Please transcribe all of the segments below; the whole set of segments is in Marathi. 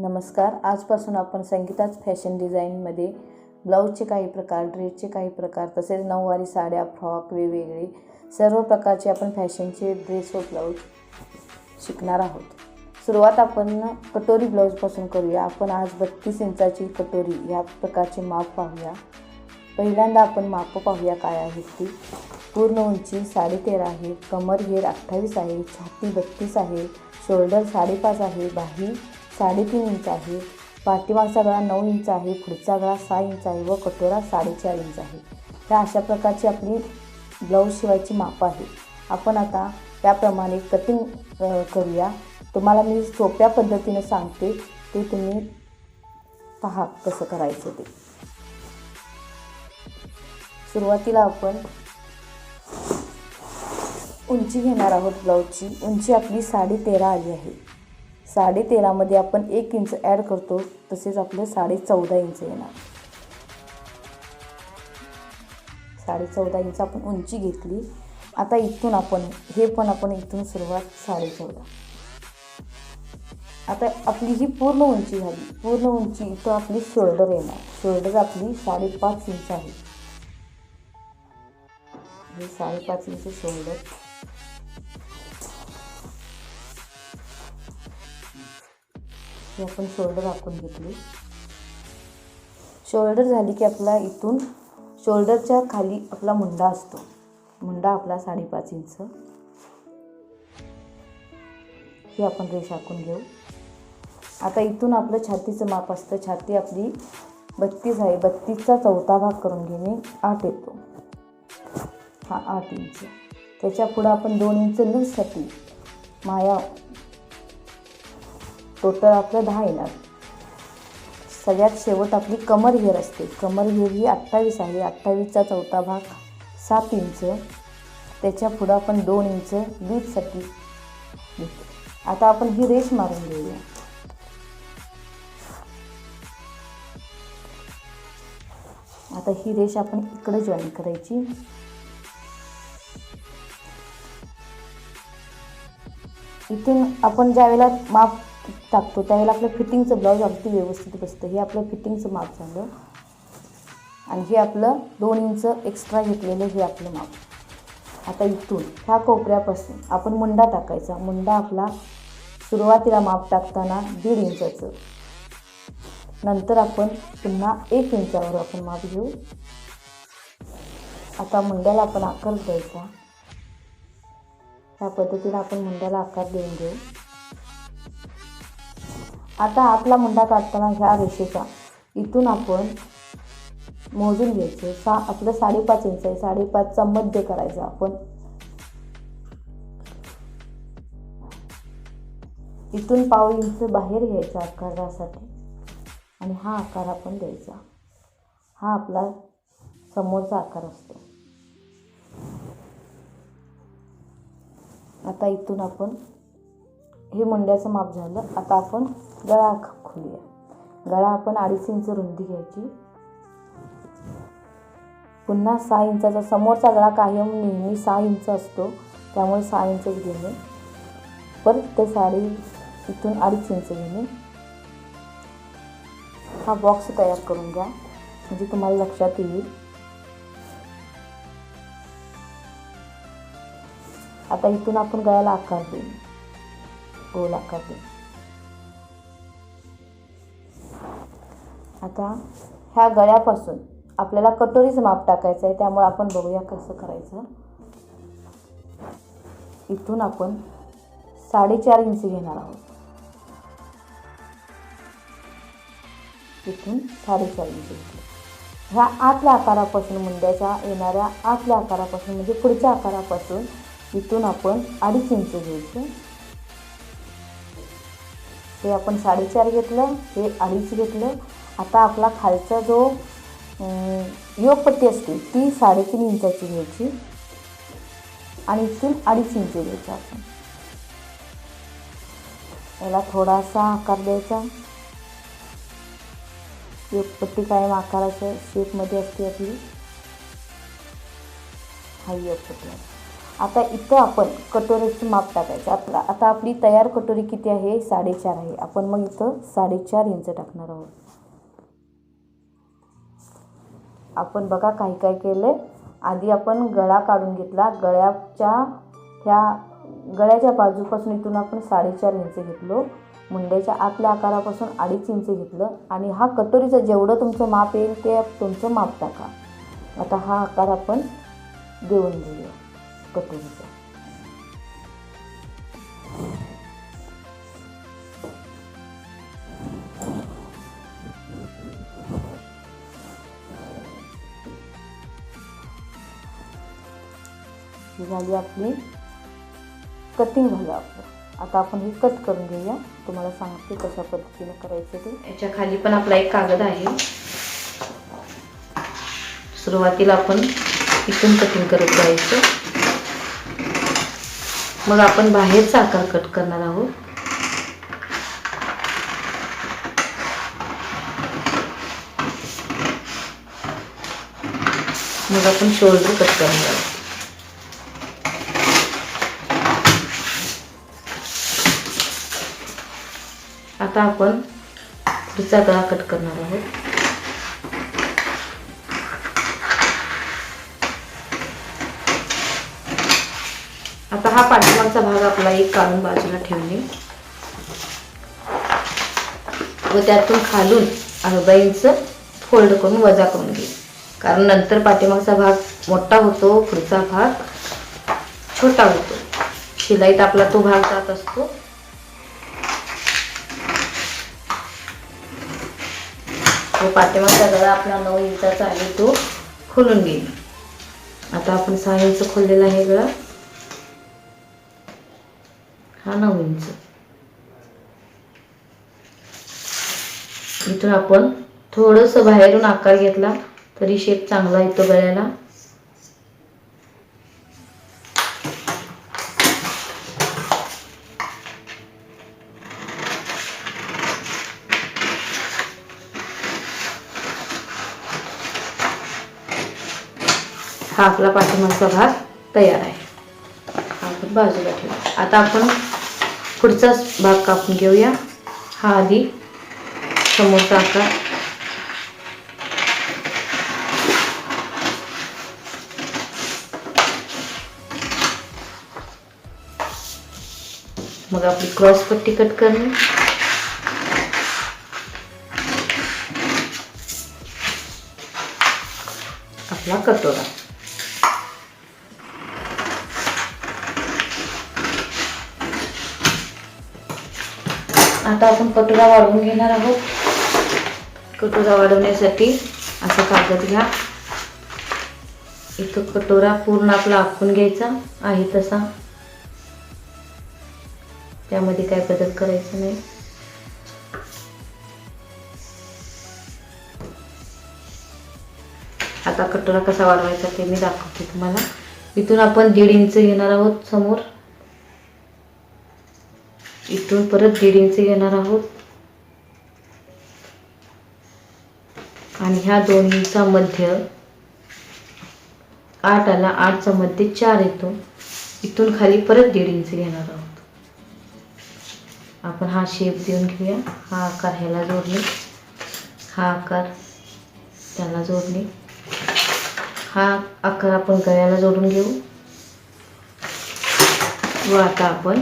नमस्कार. आजपासून आपण संगीताच फॅशन डिझाईनमध्ये ब्लाऊजचे काही प्रकार, ड्रेसचे काही प्रकार, तसेच नऊवारी साड्या, फ्रॉक वेगवेगळे सर्व प्रकारचे आपण फॅशनचे ड्रेस व ब्लाऊज शिकणार आहोत. सुरुवात आपण कटोरी ब्लाऊजपासून करूया. आपण आज 32 इंचाची कटोरी या प्रकारचे माप पाहूया. पहिल्यांदा आपण माप पाहूया काय आहेत ती. पूर्ण उंची 13.5 आहे, कमर घेर 28 आहे, छाती 32 आहे, शोल्डर 5.5 आहे, बाही 3.5 इंच आहे, पाठीमागचा गळा 9 इंच आहे, पुढचा गळा 6 इंच आहे व कटोरा 4.5 इंच आहे. ह्या अशा प्रकारची आपली ब्लाऊज शिवायची माप आहे. आपण आता त्याप्रमाणे कटिंग करूया. तुम्हाला मी सोप्या पद्धतीने सांगते, ते तुम्ही पहा कसं करायचं ते. सुरुवातीला आपण उंची घेणार आहोत. ब्लाऊजची उंची आपली 13.5 आली आहे. 13.5 मध्ये आपण 1 इंच ॲड करतो, तसेच आपलं 14.5 इंच येणार. 14.5 इंच आपण उंची घेतली. आता इथून आपण इथून सुरुवात 14.5. आता आपली ही पूर्ण उंची झाली. पूर्ण उंची इथं आपली शोल्डर येणार. शोल्डर आपली 5.5 इंच आहे. हे 5.5 इंच शोल्डर. हे आपण शोल्डर राखून घेतले. शोल्डर झाली की आपला इथून शोल्डरच्या खाली आपला मुंडा असतो. मुंडा आपला 5.5 इंच. हे आपण रेष आखून घेऊ. आता इथून आपलं छातीचं माप असतं. छाती आपली 32 आहे. 32चा चौथा भाग करून घेणे 8 येतो. हा 8 इंच. त्याच्या पुढे आपण 2 इंच लूजसाठी माया, टोटल आपलं 10 येणार. सगळ्यात शेवट आपली कमर घेर असते. कमर घेर ही 28 आहे. 28चा चौथा भाग 7 इंच. त्याच्या पुढे आपण 2 इंच लूजसाठी घेतो. आता आपण ही रेष मारून घेऊया. आता ही रेष आपण इकडे जॉईन करायची. इथून आपण ज्यावेळेला माप टाकतो त्यावेळेला आपलं फिटिंगचं ब्लाऊज अगदी व्यवस्थित बसतं. हे आपलं फिटिंगचं माप झालं. आणि हे आपलं 2 इंच एक्स्ट्रा घेतलेलं हे आपलं माप. आता इथून ह्या कोपऱ्यापासून आपण मुंडा टाकायचा. मुंडा आपला सुरुवातीला माप टाकताना 1.5 इंचाचं. नंतर आपण पुन्हा 1 इंचावर आपण माप घेऊ. आता मुंड्याला आपण आकार द्यायचा. ह्या पद्धतीने आपण मुंड्याला आकार देऊन घेऊ. आता आपला मुंडा काढताना ह्या रेषेचा इथून आपण मोजून घ्यायचं. आपलं 5.5 इंच आहे. 5.5चा मध्य करायचा आपण. इथून पाव इंच बाहेर घ्यायचा आकारासाठी आणि हा आकार आपण द्यायचा. हा आपला समोरचा आकार असतो. आता इथून आपण हे मुंड्याचं माप झालं. आता आपण गळा खोलूया. गळा आपण 2.5 इंच रुंदी घ्यायची. पुन्हा 6 इंचाचा समोरचा गळा कायम नेहमी 6 इंच असतो, त्यामुळे 6 इंचच घेणे. परत ते इथून 2.5 इंच घेणे. हा बॉक्स तयार करून घ्या म्हणजे तुम्हाला लक्षात येईल. आता इथून आपण गळ्याला आकार देऊ. गोल आकार देऊ. आता ह्या गळ्यापासून आपल्याला कटोरीचं माप टाकायचं आहे, त्यामुळे आपण बघूया कसं करायचं. इथून आपण 4.5 इंच घेणार आहोत. इथून 4.5 इंच घेतलं. ह्या आतल्या आकारापासून, मुंड्याच्या येणाऱ्या आतल्या आकारापासून म्हणजे पुढच्या आकारापासून इथून आपण 2.5 इंच घ्यायचं. हे आपण 4.5 घेतलं, हे 2.5 घेतलं. आता आपला खालचा जो योगपट्टी असते ती 3.5 इंचाची घ्यायची आणि इथून 2.5 इंच घ्यायचं आपण. याला थोडासा आकार द्यायचा. योगपट्टी कायम आकाराच्या शेपमध्ये असते आपली. हा योगपट्टी. आता इथं आपण कटोरीचं माप टाकायचं. आता आपली तयार कटोरी किती आहे? 4.5 आहे. आपण मग इथं 4.5 इंच टाकणार आहोत. आपण बघा काय केलं. आधी आपण गळा काढून घेतला. गळ्याच्या बाजूपासून इथून आपण 4.5 इंच घेतलो. मुंड्याच्या आतल्या आकारापासून 2.5 इंच घेतलं आणि हा कटोरीचं जेवढं तुमचं माप येईल ते तुमचं माप टाका. आता हा आकार आपण देऊन घेऊया कटोरीचा. ही झाली आपली कटिंग झालं आपलं. आता आपण हे कट करून घेऊया. तुम्हाला सांगते कशा पद्धतीने करायचं ते. याच्या खाली पण आपला एक कागद आहे. सुरुवातीला आपण इथून कटिंग करत जायचं. मग आपण बाहेरचा आकार कट करणार आहोत. मग आपण शोल्डर कट करणार आहोत. आता आपण पुढचा गळा कट करणार आहोत. आता हा पाठीमागचा भाग आपला एक काढून बाजूला ठेवणे व त्यातून खालून अर्धा इंच फोल्ड करून वजा करून घे. कारण नंतर पाठीमागचा भाग मोठा होतो, पुढचा भाग छोटा होतो. शिलाईत आपला तो भाग जात असतो. तो पाठीमागचा गळा आपला 9 इंचाचा आहे तो खोलून घेईल. आता आपण 6 इंच खोललेला आहे गळा. हा 9 इंच. इथून आपण थोडंसं बाहेरून आकार घेतला तरी शेप चांगला येतो गळ्याला. हा आपला पाठीमागचा भाग तयार आहे. हा आपण बाजूला ठेवू. आता आपण पुढचा भाग कापून घेऊया. हा आधी समोरचा आकार. मग आपली क्रॉस पट्टी कट करणे. आपला कटोरा. आता आपण कटोरा वाढवून घेणार आहोत. कटोरा वाढवण्यासाठी असा कागद घ्या. इथं कटोरा पूर्ण आपला आखून घ्यायचा आहे तसा. त्यामध्ये काय बदल करायचं नाही. आता कटोरा कसा वाढवायचा ते मी दाखवते तुम्हाला. इथून आपण 1.5 इंच घेणार आहोत समोर. इथून परत 1.5 इंच घेणार आहोत आणि ह्या 2 इंचा मध्य 8 आला. 8चा मध्ये 4 येतो. इथून खाली परत 1.5 इंच घेणार आहोत. आपण हा शेप देऊन घेऊया. हा आकार ह्याला जोडणे, हा आकार त्याला जोडणे, हा आकार आपण गळ्याला जोडून घेऊ. व आता आपण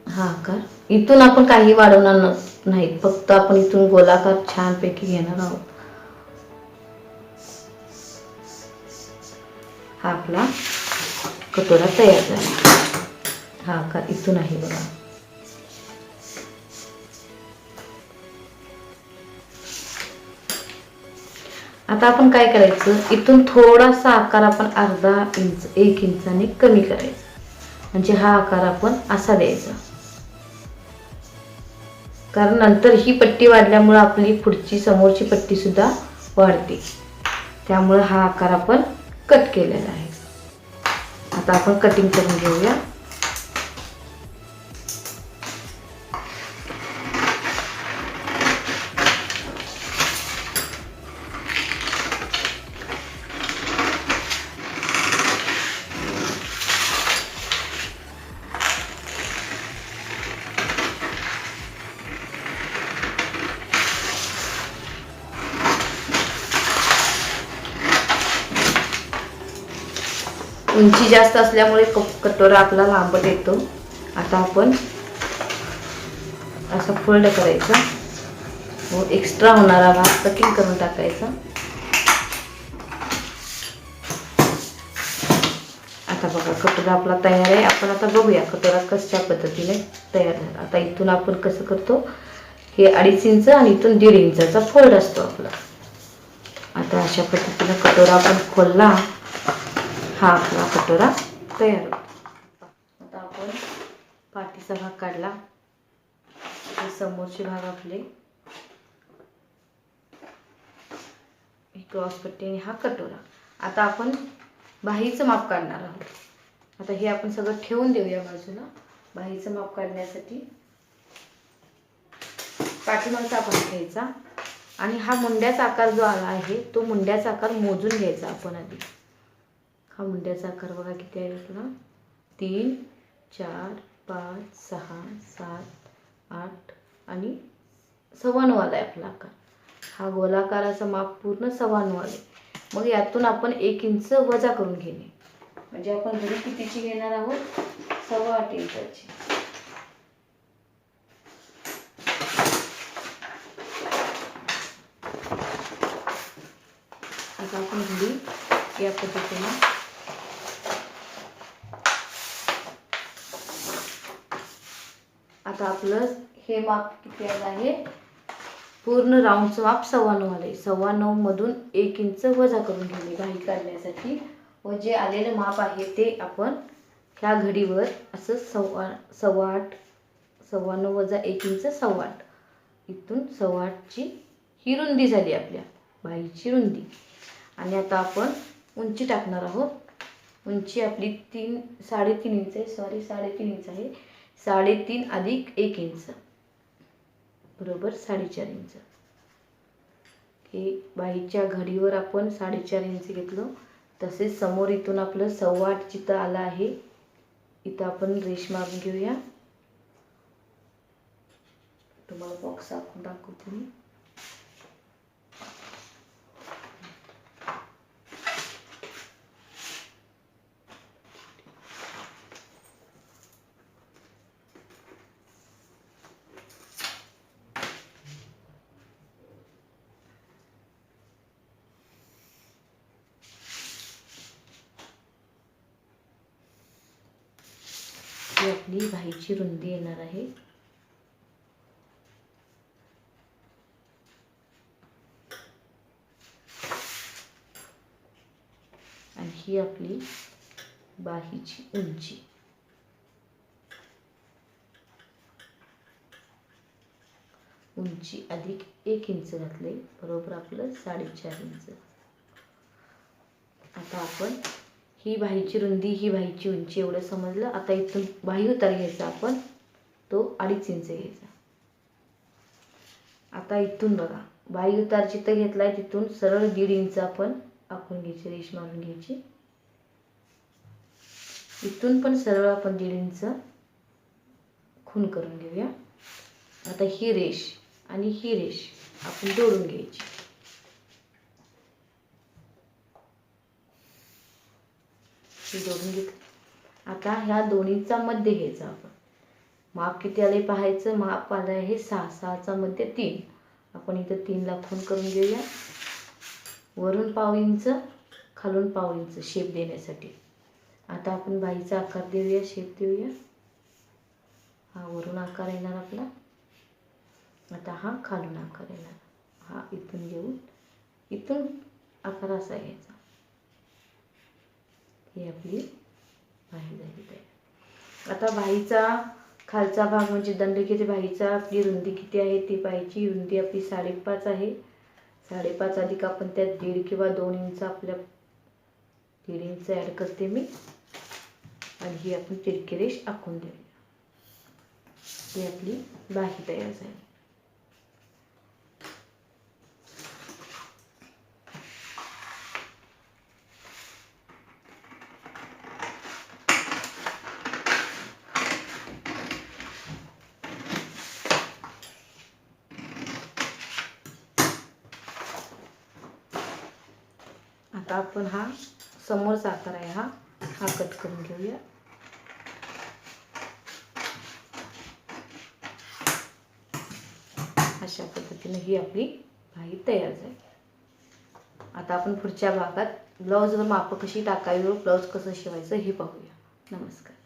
हा आकार इथून आपण काही वाढवणार नाही. फक्त आपण इथून गोलाकार छानपैकी घेणार आहोत. हा आपला कटोरा तयार झाला. हा आकार इथून आहे बघा. आता आपण काय करायचं, इथून थोडासा आकार आपण अर्धा इंच 1 इंचाने कमी करायचा. म्हणजे हा आकार आपण असा द्यायचा. कारण नंतर ही पट्टी वाढल्यामुळे आपली पुढची समोरची पट्टी सुद्धा वाढते. त्यामुळे हा आकार आपण कट केलेला आहे. आता आपण कटिंग करून घेऊया. उंची जास्त असल्यामुळे कटोरा आपला लांबट येतो. आता आपण असं फोल्ड करायचा व एक्स्ट्रा होणारा भाग कटिंग करून टाकायचा. आता बघा कटोरा आपला तयार आहे. आपण आता बघूया कटोरा कशा पद्धतीने तयार झाला. आता इथून आपण कसं करतो, हे 2.5 इंच आणि इथून 1.5 इंचाचा फोल्ड असतो आपला. आता अशा पद्धतीने कटोरा आपण खोलला, हा आपला कटोरा तयार होतो. आता आपण पाठीचा भाग काढला, समोरचे भाग आपले क्रॉस पट्टीने हा कटोरा. आता आपण बाहीचं माप काढणार आहोत. आता हे आपण सगळं ठेवून देऊया बाजूला. बाहीचं माप काढण्यासाठी पाठीमागचा आपण घ्यायचा आणि हा मुंड्याचा आकार जो आला आहे तो मुंड्याचा आकार मोजून घ्यायचा आपण आधी. हा मुंड्याचा आकार बघा किती आहे आपला, 3 4 5 6 7 8 आणि 9.25 आला आहे आपला आकार. हा गोलाकाराचा माप पूर्ण 9.25 आले. मग यातून आपण 1 इंच वजा करून घेणे, म्हणजे आपण घडी कितीची घेणार आहोत, 8.25 इंचाची. आता आपण घडी या पद्धतीने आता आपलं हे माप किती आहे, पूर्ण राऊंडचं माप 9.25 आले. 9.25 मधून 1 इंच वजा करून घेणे बाही काढण्यासाठी. व जे आलेलं माप आहे ते आपण ह्या घडीवर असं 8.25 9.25 वजा 1 इंच 8.25, इथून 8.25ची ही रुंदी झाली आपल्या बाहीची रुंदी. आणि आता आपण उंची टाकणार आहोत. उंची आपली 3.5 इंच आहे, 3.5 इंच आहे. 3.5 अधिक 1 इंच बरोबर 4.5 इंच. हे बाहीच्या घडीवर आपण 4.5 इंच घेतलं. तसेच समोर इथून आपलं 8.25 जिथं आलं आहे इथं आपण रेष मारून घेऊया. तुम्हाला बॉक्स आखून दाखवते मी. ही आपली बाहीची रुंदी येणार आहे. आणि ही आपली बाहीची उंची. उंची अधिक 1 इंच घातले बरोबर आपलं 4.5 इंच. आता आपण ही बाहीची रुंदी ही बाहीची उंची एवढं समजलं. आता इथून बाही उतार घ्यायचा आपण, तो 2.5 इंच घ्यायचा. आता इथून बघा बाही उतार जिथं घेतलाय तिथून सरळ 1.5 इंच आपण आखून घ्यायची, रेष मारून घ्यायची. इथून पण सरळ आपण 1.5 इंच खून करून घेऊया. आता ही रेष आणि ही रेष आपण जोडून घ्यायची. ही जोडून घेतली. आता ह्या दोन्हीचा मध्य घ्यायचा आपण. माप किती आले पाहायचं. माप आलं आहे 6. 6चा मध्य 3. आपण इथं 3 ला खून करून घेऊया. वरून 1/2 इंच खालून 1/2 इंच शेप देण्यासाठी. आता आपण बाहीचा आकार देऊया, शेप देऊया. हा वरून आकार येणार आपला. आता हा खालून आकार येणार. हा इथून घेऊन इथून आकार असा घ्यायचा. ही आपली बाही झाली तयार. आता बाहीचा खालचा भाग म्हणजे दंडकेच्या बाहीचा आपली रुंदी किती आहे ती पाहायची. रुंदी आपली 5.5 आहे. 5.5 अधिक आपण त्यात 1.5 किंवा 2 इंच आपल्या 1.5 इंच ॲड करते मी. आणि ही आपण तिरकी रेष आखून देऊया. ही आपली बाही तयार झाली. आता आपण हा समोरचा आकार आहे, हा हा कट करून घेऊया. अशा पद्धतीने ही आपली बाही तयार झाली. आता आपण पुढच्या भागात ब्लाऊजवर माप कशी टाकावी व ब्लाऊज कसं शिवायचं हे पाहूया. नमस्कार.